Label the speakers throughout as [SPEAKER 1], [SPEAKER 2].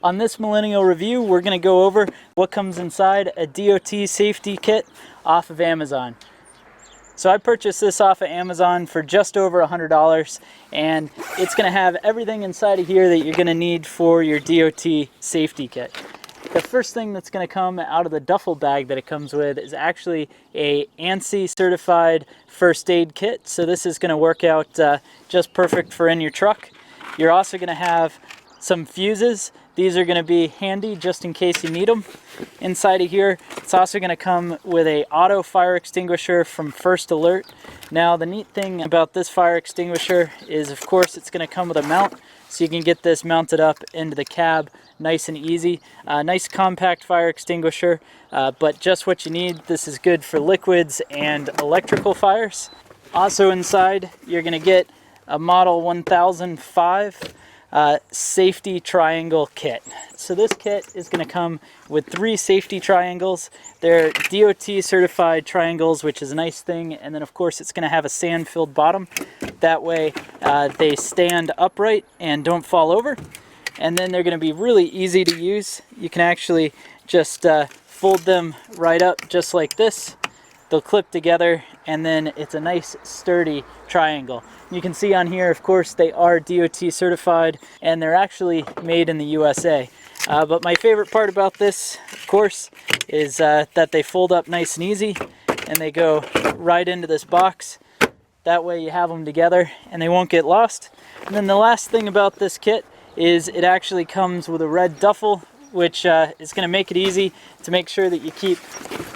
[SPEAKER 1] On this Millennial Review, we're going to go over what comes inside a DOT safety kit off of Amazon. So I purchased this off of Amazon for just over $100, and it's going to have everything inside of here that you're going to need for your DOT safety kit. The first thing that's going to come out of the duffel bag that it comes with is actually a ANSI certified first aid kit. So this is going to work out just perfect for in your truck. You're also going to have some fuses. These are going to be handy just in case you need them. Inside of here, it's also going to come with a auto fire extinguisher from First Alert. Now, the neat thing about this fire extinguisher is, of course, it's going to come with a mount, so you can get this mounted up into the cab nice and easy. Nice compact fire extinguisher, but just what you need. This is good for liquids and electrical fires. Also inside, you're going to get a Model 1005 safety triangle kit. So this kit is going to come with 3 safety triangles. They're DOT certified triangles, which is a nice thing, and then of course it's going to have a sand filled bottom. That way they stand upright and don't fall over, and then they're going to be really easy to use. You can actually just fold them right up just like this. They'll clip together, and then it's a nice sturdy triangle. You can see on here, of course, they are DOT certified, and they're actually made in the USA. But my favorite part about this, of course, is that they fold up nice and easy, and they go right into this box. That way you have them together, and they won't get lost. And then the last thing about this kit is it actually comes with a red duffel, which is going to make it easy to make sure that you keep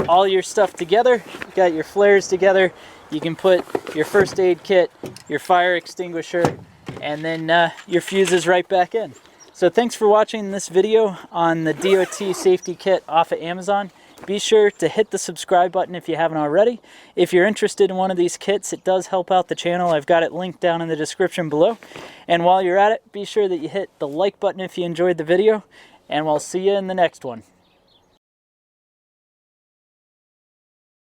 [SPEAKER 1] all your stuff together. You got your flares together. You can put your first aid kit, your fire extinguisher, and then your fuses right back in. So thanks for watching this video on the DOT safety kit off of Amazon. Be sure to hit the subscribe button if you haven't already. If you're interested in one of these kits, it does help out the channel. I've got it linked down in the description below. And while you're at it, be sure that you hit the like button if you enjoyed the video, and we'll see you in the next one.